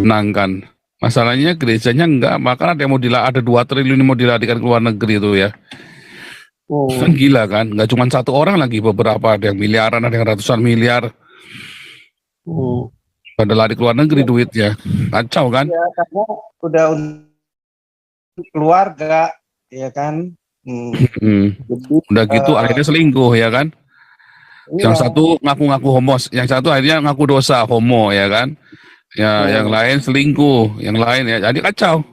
menangkan. Masalahnya gerejanya enggak, maka ada yang mau ada 2 triliun yang mau dilarikan ke luar negeri itu ya. Kan gila kan, nggak cuma satu orang lagi, beberapa ada yang miliaran, ada yang ratusan miliar. Pada lari ke luar negeri duitnya, kacau kan? Ya karena udah keluarga, ya kan. Udah gitu akhirnya selingkuh ya kan? Iya. Yang satu ngaku-ngaku homo, yang satu akhirnya ngaku dosa homo ya kan? Ya, yang lain selingkuh, yang lain ya, jadi kacau.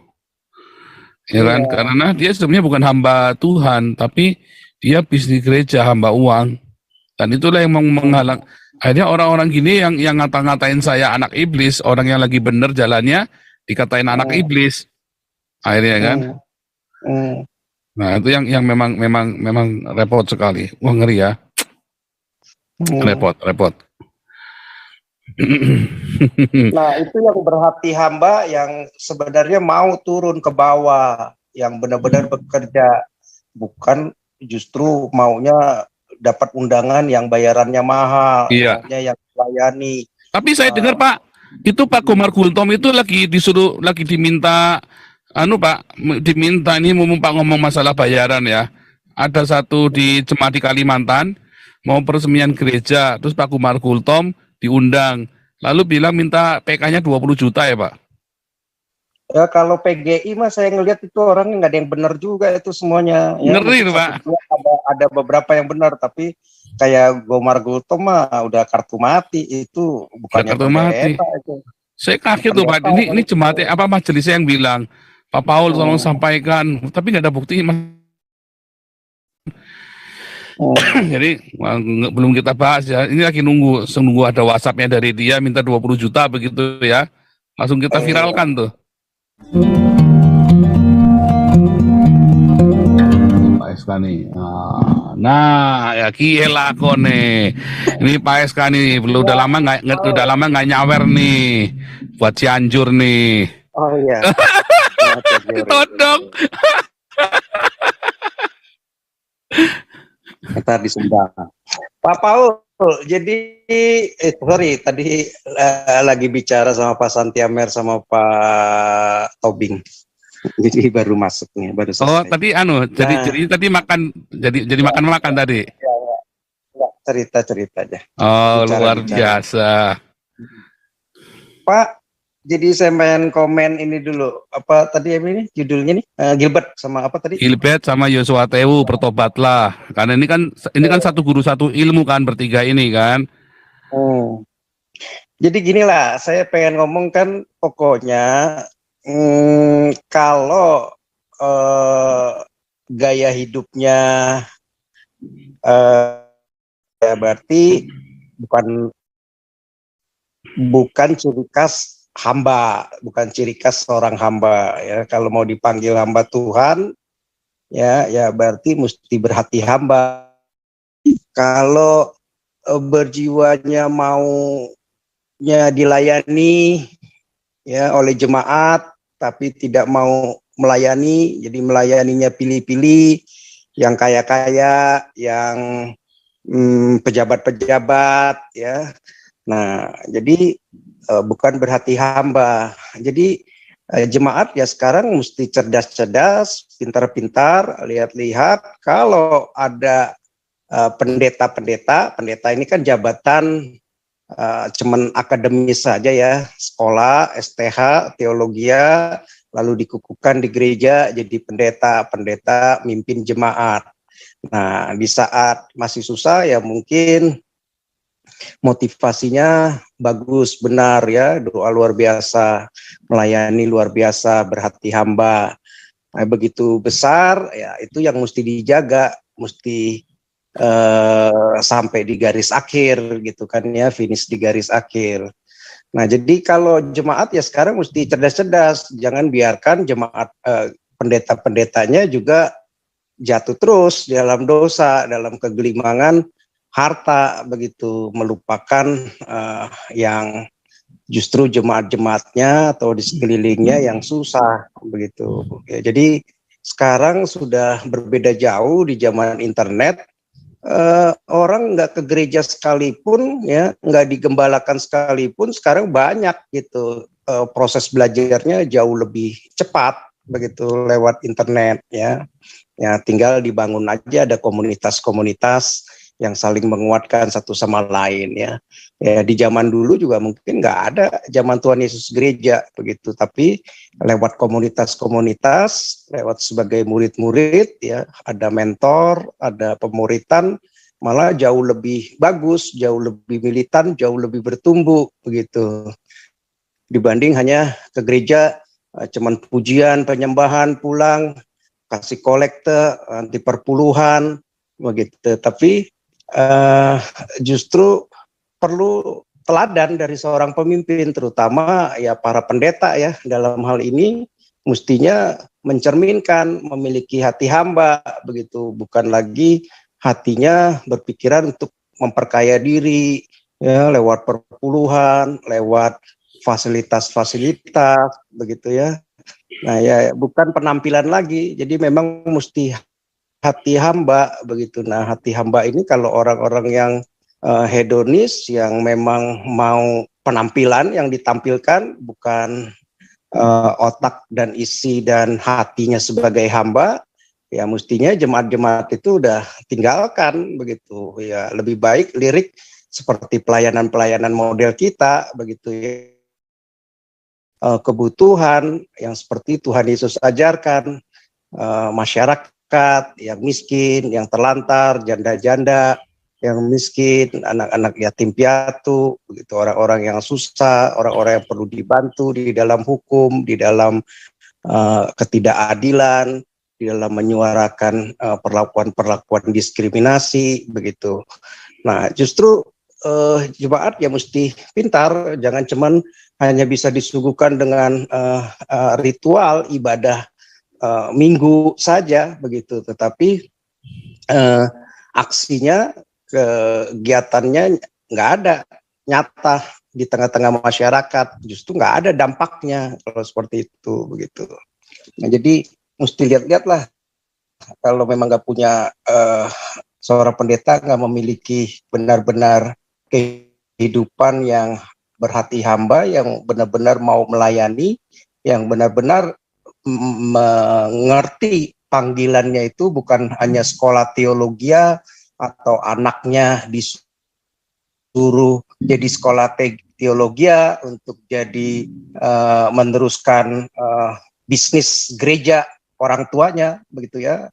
Ya kan? Karena dia sebenarnya bukan hamba Tuhan, tapi dia bisnis gereja, hamba uang. Dan itulah yang menghalang. Akhirnya orang-orang gini yang ngata-ngatain saya anak iblis, orang yang lagi bener jalannya dikatain anak iblis. Akhirnya kan? Nah, itu yang memang repot sekali. Wah, ngeri ya. Repot. Nah, itu yang berhati hamba yang sebenarnya mau turun ke bawah, yang benar-benar bekerja, bukan justru maunya dapat undangan yang bayarannya mahal, maunya yang melayani. Tapi saya dengar Pak, itu Pak Komar Gultom itu lagi diminta diminta ini Pak ngomong masalah bayaran ya. Ada satu di jemaat di Kalimantan mau peresmian gereja, terus Pak Komar Gultom diundang, lalu bilang minta PK-nya 20 juta ya Pak. Ya kalau PGI mah saya ngelihat itu orangnya nggak ada yang benar juga itu semuanya. Ya, ngeri Pak. Ada beberapa yang benar, tapi kayak Komar Gultom mah udah kartu mati, itu bukannya kartu mati. Itu. Saya kaget tuh Pak, ini jemaatnya apa majelisnya yang bilang, Pak Paul tolong sampaikan, tapi nggak ada bukti Mas. Jadi belum kita bahas ya. Ini lagi nunggu ada WhatsApp-nya dari dia minta 20 juta begitu ya. Langsung kita viralkan tuh. Pak SK nih. Nah, ya gila kok nih. Ini Pak SK nih, udah lama nggak nyawer nih buat Cianjur nih. Oh iya. Ditodong. Ntar disumbang. Pak Paul, jadi sorry tadi lagi bicara sama Pak Santiamer sama Pak Tobing. Jadi baru masuk nih, baru selesai. Oh, tadi jadi tadi makan makan tadi. Ya, cerita aja. Oh, luar biasa. Pak, jadi saya main komen ini dulu. Apa tadi ini judulnya nih? Gilbert sama apa tadi? Gilbert sama Yosua Tewu, bertobatlah. Karena ini kan satu guru satu ilmu kan, bertiga ini kan. Jadi gini lah, saya pengen ngomong kan pokoknya kalau gaya hidupnya ya berarti bukan ciri khas hamba, bukan ciri khas seorang hamba ya. Kalau mau dipanggil hamba Tuhan ya berarti mesti berhati hamba. Kalau berjiwanya maunya dilayani ya oleh jemaat tapi tidak mau melayani, jadi melayaninya pilih-pilih, yang kaya-kaya, yang pejabat-pejabat ya. Nah, jadi bukan berhati hamba. Jadi jemaat ya sekarang mesti cerdas-cerdas, pintar-pintar, lihat-lihat. Kalau ada pendeta ini kan jabatan cuman akademis saja ya, sekolah, STH, teologia, lalu dikukuhkan di gereja jadi pendeta mimpin jemaat. Nah, di saat masih susah ya mungkin motivasinya bagus, benar ya, doa luar biasa, melayani luar biasa, berhati hamba. Nah, begitu besar ya itu yang mesti dijaga, mesti sampai di garis akhir gitu kan ya, finish di garis akhir. Nah, jadi kalau jemaat ya sekarang mesti cerdas-cerdas, jangan biarkan jemaat pendeta-pendetanya juga jatuh terus dalam dosa, dalam kegelimangan harta begitu, melupakan yang justru jemaat-jemaatnya atau di sekelilingnya yang susah begitu. Ya, jadi sekarang sudah berbeda jauh di zaman internet. orang nggak ke gereja sekalipun, ya nggak digembalakan sekalipun, sekarang banyak gitu, proses belajarnya jauh lebih cepat begitu lewat internet, ya tinggal dibangun aja ada komunitas-komunitas yang saling menguatkan satu sama lain, ya di zaman dulu juga mungkin nggak ada zaman Tuhan Yesus gereja begitu, tapi lewat komunitas-komunitas, lewat sebagai murid-murid, ya ada mentor, ada pemuritan, malah jauh lebih bagus, jauh lebih militan, jauh lebih bertumbuh begitu dibanding hanya ke gereja, cuman pujian, penyembahan, pulang kasih kolekte anti perpuluhan begitu. Tapi justru perlu teladan dari seorang pemimpin, terutama ya para pendeta ya dalam hal ini, mestinya mencerminkan, memiliki hati hamba begitu, bukan lagi hatinya berpikiran untuk memperkaya diri, ya lewat perpuluhan, lewat fasilitas-fasilitas begitu ya. Nah ya bukan penampilan lagi, jadi memang mesti hati hamba begitu. Nah hati hamba ini kalau orang-orang yang hedonis, yang memang mau penampilan yang ditampilkan, bukan otak dan isi dan hatinya sebagai hamba, ya mestinya jemaat-jemaat itu udah tinggalkan begitu. Ya lebih baik lirik seperti pelayanan-pelayanan model kita begitu ya. Kebutuhan yang seperti Tuhan Yesus ajarkan, masyarakat yang miskin, yang terlantar, janda-janda yang miskin, anak-anak yatim piatu, begitu, orang-orang yang susah, orang-orang yang perlu dibantu di dalam hukum, di dalam ketidakadilan, di dalam menyuarakan perlakuan-perlakuan diskriminasi, begitu. Nah, justru jemaat ya mesti pintar, jangan cuman hanya bisa disuguhkan dengan ritual ibadah minggu saja begitu, tetapi aksinya, kegiatannya nggak ada nyata di tengah-tengah masyarakat, justru nggak ada dampaknya kalau seperti itu begitu. Nah jadi mesti lihat-lihat lah, kalau memang nggak punya seorang pendeta nggak memiliki benar-benar kehidupan yang berhati hamba, yang benar-benar mau melayani, yang benar-benar mengerti panggilannya itu bukan hanya sekolah teologi atau anaknya disuruh jadi sekolah teologi untuk jadi meneruskan bisnis gereja orang tuanya begitu ya,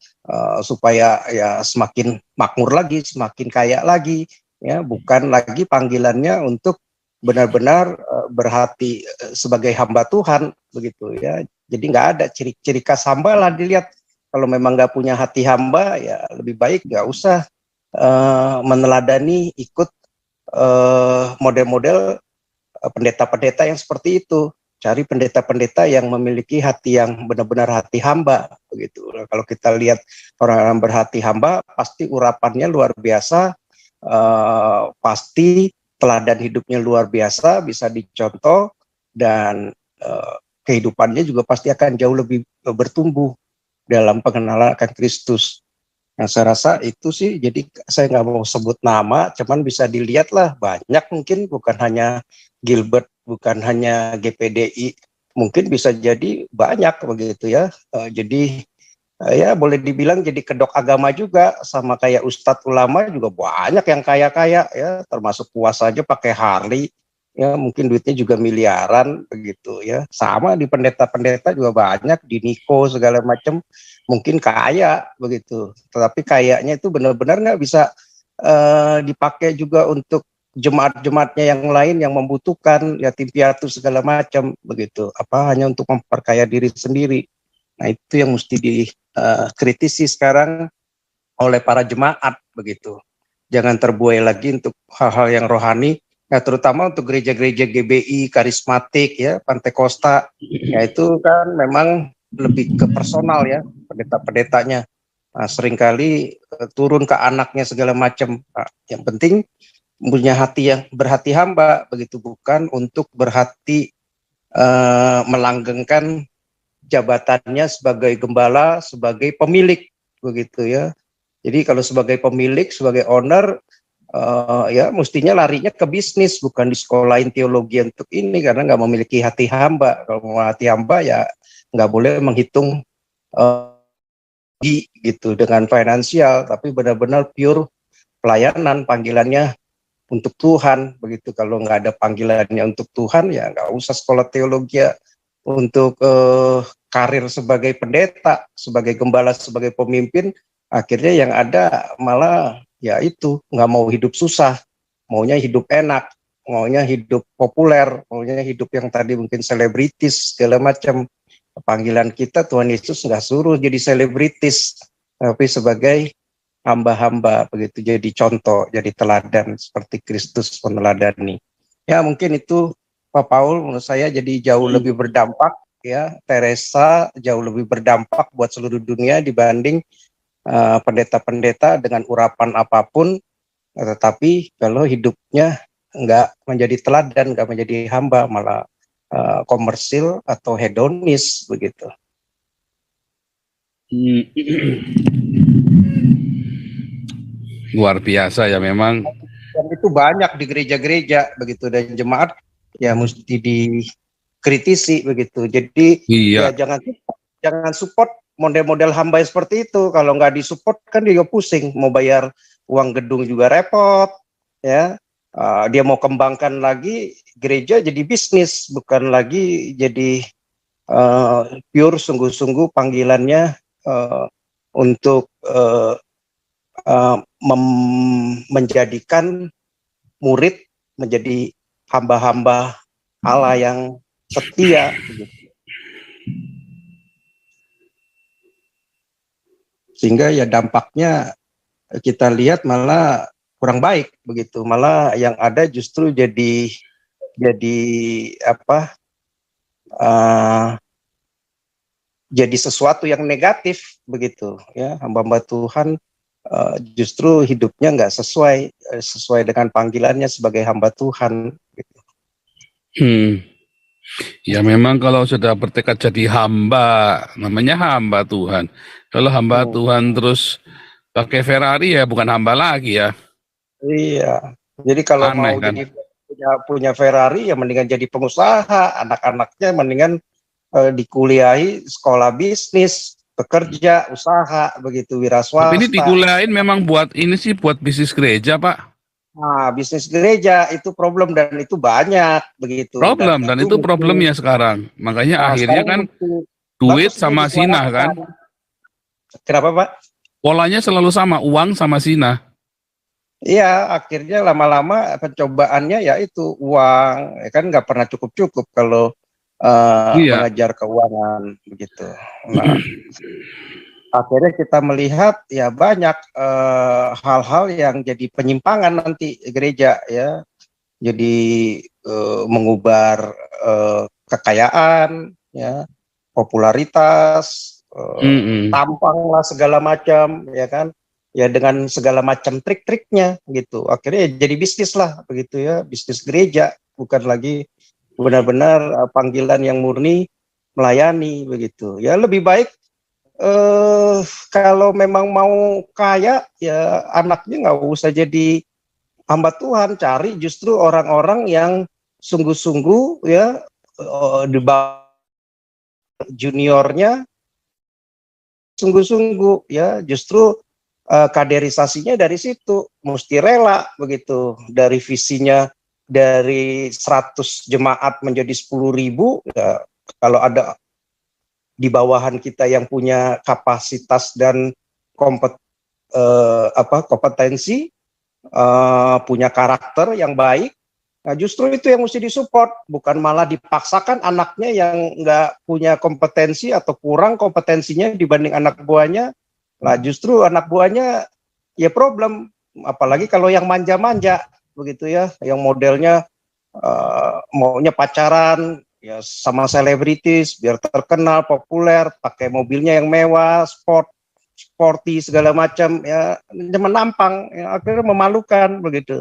supaya ya semakin makmur lagi, semakin kaya lagi, ya bukan lagi panggilannya untuk benar-benar berhati sebagai hamba Tuhan begitu ya. Jadi nggak ada ciri-ciri khas hamba lah dilihat. Kalau memang nggak punya hati hamba, ya lebih baik nggak usah meneladani ikut model-model pendeta-pendeta yang seperti itu. Cari pendeta-pendeta yang memiliki hati yang benar-benar hati hamba begitu. Kalau kita lihat orang yang berhati hamba, pasti urapannya luar biasa, pasti teladan hidupnya luar biasa, bisa dicontoh, dan kehidupannya juga pasti akan jauh lebih bertumbuh dalam pengenalan akan Kristus. Nah, saya rasa itu sih, jadi saya nggak mau sebut nama, cuman bisa dilihat lah, banyak mungkin, bukan hanya Gilbert, bukan hanya GPDI, mungkin bisa jadi banyak begitu ya. Jadi ya boleh dibilang jadi kedok agama juga, sama kayak ustadz ulama juga banyak yang kaya-kaya ya, termasuk puasa aja pakai Harley, ya mungkin duitnya juga miliaran begitu ya. Sama di pendeta-pendeta juga banyak, di Niko segala macam, mungkin kaya begitu, tetapi kayaknya itu benar-benar nggak bisa dipakai juga untuk jemaat-jemaatnya yang lain yang membutuhkan, yatim piatu segala macam begitu, apa hanya untuk memperkaya diri sendiri. Nah itu yang mesti dikritisi sekarang oleh para jemaat begitu. Jangan terbuai lagi untuk hal-hal yang rohani, ya terutama untuk gereja-gereja GBI, karismatik ya, Pantekosta, ya itu kan memang lebih ke personal ya, pendeta-pendetanya. Nah, seringkali turun ke anaknya segala macam. Nah, yang penting punya hati yang berhati hamba begitu, bukan untuk berhati melanggengkan jabatannya sebagai gembala, sebagai pemilik begitu ya. Jadi kalau sebagai pemilik, sebagai owner, ya mestinya larinya ke bisnis, bukan di sekolahin teologi untuk ini, karena nggak memiliki hati hamba. Kalau mau hati hamba ya nggak boleh menghitung gitu dengan finansial, tapi benar-benar pure pelayanan, panggilannya untuk Tuhan begitu. Kalau nggak ada panggilannya untuk Tuhan ya nggak usah sekolah teologi ya. Untuk karir sebagai pendeta, sebagai gembala, sebagai pemimpin, akhirnya yang ada malah ya itu nggak mau hidup susah, maunya hidup enak, maunya hidup populer, maunya hidup yang tadi mungkin selebritis segala macam. Panggilan kita Tuhan Yesus nggak suruh jadi selebritis, tapi sebagai hamba-hamba begitu, jadi contoh, jadi teladan seperti Kristus meneladani. Ya mungkin itu Pak Paul, menurut saya jadi jauh lebih berdampak ya. Teresa jauh lebih berdampak buat seluruh dunia dibanding pendeta-pendeta dengan urapan apapun, tetapi kalau hidupnya nggak menjadi teladan, nggak menjadi hamba, malah komersil atau hedonis begitu. Luar biasa ya memang. Dan itu banyak di gereja-gereja begitu, dan jemaat ya mesti dikritisi begitu. Jadi ya Iya. jangan support model-model hamba seperti itu. Kalau nggak disupport kan dia pusing, mau bayar uang gedung juga repot ya. Dia mau kembangkan lagi gereja jadi bisnis, bukan lagi jadi pure sungguh-sungguh panggilannya untuk menjadikan murid menjadi hamba-hamba Allah yang setia. Sehingga ya dampaknya kita lihat malah kurang baik begitu, malah yang ada justru jadi apa? Jadi sesuatu yang negatif begitu ya. Hamba-hamba Tuhan justru hidupnya nggak sesuai dengan panggilannya sebagai hamba Tuhan gitu. Ya memang kalau sudah bertekad jadi hamba, namanya hamba Tuhan. Kalau hamba Tuhan terus pakai Ferrari ya bukan hamba lagi ya. Iya. Jadi kalau Aneh mau kan? jadi punya Ferrari ya mendingan jadi pengusaha, anak-anaknya mendingan dikuliahi sekolah bisnis, bekerja, usaha begitu, wira Tapi ini swasta. dikuliahin memang buat ini sih buat bisnis gereja, Pak. Nah, bisnis gereja itu problem dan itu banyak begitu, dan Problem dan itu itu mesti, problemnya sekarang. Makanya akhirnya sekarang kan mesti duit bagusnya sama sinah kan. disuarakan. Kenapa Pak? Polanya selalu sama, uang sama sinah. Iya, akhirnya lama-lama pencobaannya ya itu uang, ya kan nggak pernah cukup-cukup kalau Iya. mengejar keuangan begitu. Nah, akhirnya kita melihat ya banyak hal-hal yang jadi penyimpangan nanti gereja ya, jadi mengubar kekayaan, ya, popularitas, tampang lah segala macam, ya kan, ya dengan segala macam trik-triknya gitu. Akhirnya jadi bisnis lah begitu ya, bisnis gereja, bukan lagi benar-benar panggilan yang murni melayani begitu. Ya lebih baik kalau memang mau kaya ya anaknya nggak usah jadi hamba Tuhan, cari justru orang-orang yang sungguh-sungguh ya, di bawah juniornya sungguh-sungguh ya, justru kaderisasinya dari situ, mesti rela begitu, dari visinya dari 100 jemaat menjadi 10.000 ya. Kalau ada di bawahan kita yang punya kapasitas dan kompetensi, punya karakter yang baik, nah justru itu yang mesti disupport, bukan malah dipaksakan anaknya yang nggak punya kompetensi atau kurang kompetensinya dibanding anak buahnya. Nah justru anak buahnya ya problem, apalagi kalau yang manja-manja begitu ya, yang modelnya maunya pacaran ya sama selebritis biar terkenal, populer, pakai mobilnya yang mewah, sporty segala macam ya, menampang ya, akhirnya memalukan begitu.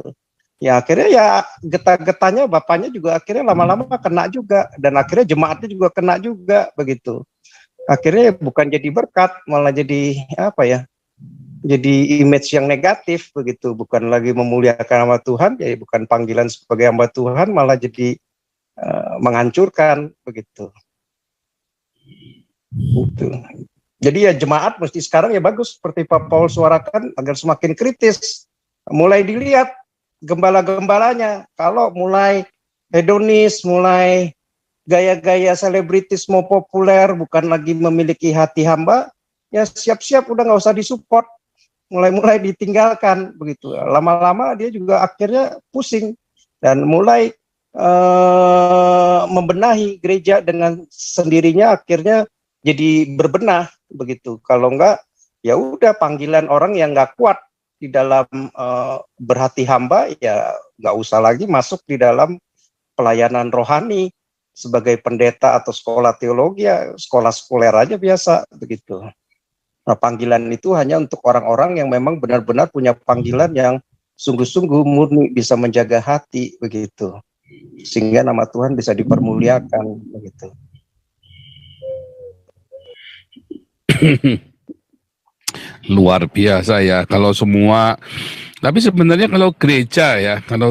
Ya akhirnya ya getah-getahnya bapaknya juga akhirnya lama-lama kena juga, dan akhirnya jemaatnya juga kena juga begitu. Akhirnya bukan jadi berkat, malah jadi apa ya? jadi image yang negatif begitu, bukan lagi memuliakan nama Tuhan, ya bukan panggilan sebagai hamba Tuhan, malah jadi menghancurkan begitu. Gitu. Jadi ya jemaat mesti sekarang ya bagus seperti Pak Paul suarakan agar semakin kritis, mulai dilihat gembala-gembalanya. Kalau mulai hedonis, mulai gaya-gaya selebritis mau populer, bukan lagi memiliki hati hamba, ya siap-siap udah nggak usah disupport, mulai-mulai ditinggalkan begitu. Lama-lama dia juga akhirnya pusing dan mulai membenahi gereja dengan sendirinya, akhirnya jadi berbenah begitu. Kalau enggak, ya udah panggilan orang yang nggak kuat di dalam berhati hamba, ya nggak usah lagi masuk di dalam pelayanan rohani sebagai pendeta atau sekolah teologi, ya sekolah sekuler aja biasa begitu. Nah, panggilan itu hanya untuk orang-orang yang memang benar-benar punya panggilan yang sungguh-sungguh murni, bisa menjaga hati begitu, sehingga nama Tuhan bisa dipermuliakan begitu. Luar biasa ya kalau semua. Tapi sebenarnya kalau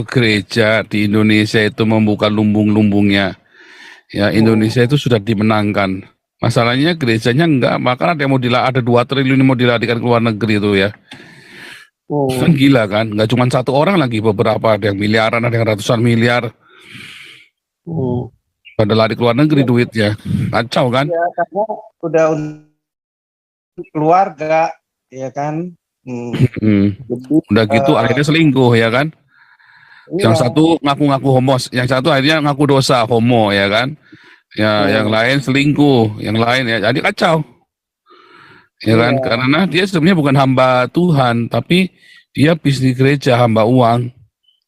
gereja di Indonesia itu membuka lumbung-lumbungnya, ya Indonesia itu sudah dimenangkan. Masalahnya gerejanya enggak, maka ada yang ada 2 triliun yang mau dilarikan ke luar negeri itu ya. Kan gila kan, nggak cuma satu orang lagi, beberapa ada yang miliaran, ada yang ratusan miliar. Pada lari ke luar negeri duitnya, kacau kan? Ya karena udah keluarga, ya kan. Udah gitu akhirnya selingkuh ya kan. Iya. Yang satu ngaku-ngaku homo, yang satu akhirnya ngaku dosa homo ya kan. Ya yang lain selingkuh, yang lain ya jadi kacau. Ya kan, karena dia sebenarnya bukan hamba Tuhan, tapi dia bisnis gereja, hamba uang.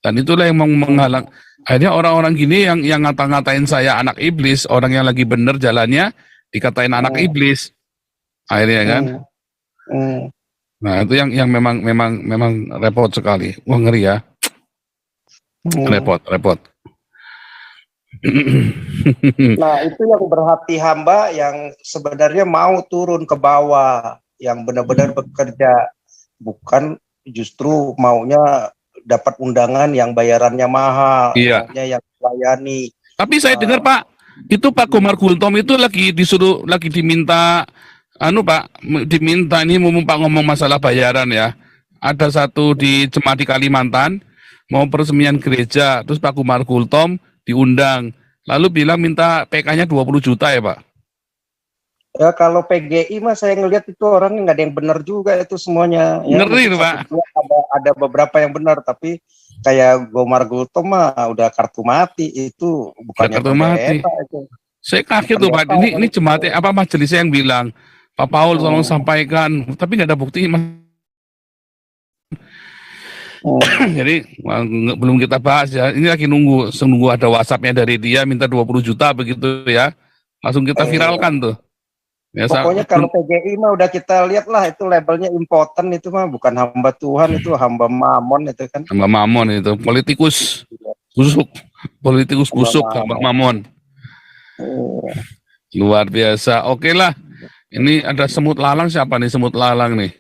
Dan itulah yang menghalang. Akhirnya orang-orang gini yang ngata-ngatain saya anak iblis, orang yang lagi bener jalannya dikatain anak iblis. Akhirnya kan. Nah, itu yang memang repot sekali. Wah, ngeri ya. Repot. Nah, itu yang berhati hamba yang sebenarnya mau turun ke bawah, yang benar-benar bekerja, bukan justru maunya dapat undangan yang bayarannya mahal, maunya yang melayani. Tapi saya dengar Pak, itu Pak Komar Gultom itu lagi diminta ini Pak ngomong masalah bayaran ya. Ada satu di jemaat di Kalimantan mau peresmian gereja, terus Pak Komar Gultom diundang, lalu bilang minta PK-nya 20 juta ya Pak. Ya kalau PGI mah saya ngelihat itu orangnya nggak ada yang benar juga itu semuanya. Ya, ngeri Pak. Ada beberapa yang benar, tapi kayak Komar Gultom mah udah kartu mati, itu bukannya kartu mati. Itu. Saya kaget tuh Pak, ini jemaatnya apa majelisnya yang bilang, Pak Paul tolong sampaikan, tapi nggak ada bukti Mas. Jadi belum kita bahas ya. Ini lagi nunggu ada WhatsApp-nya dari dia minta 20 juta begitu ya. Langsung kita viralkan tuh. Ya, pokoknya kalau PGI mah udah kita lihat lah, itu labelnya impoten, itu mah bukan hamba Tuhan, itu hamba mamon itu kan. Hamba mamon itu, politikus busuk hamba mamon. Luar biasa. Oke lah. Ini ada semut lalang, siapa nih semut lalang nih?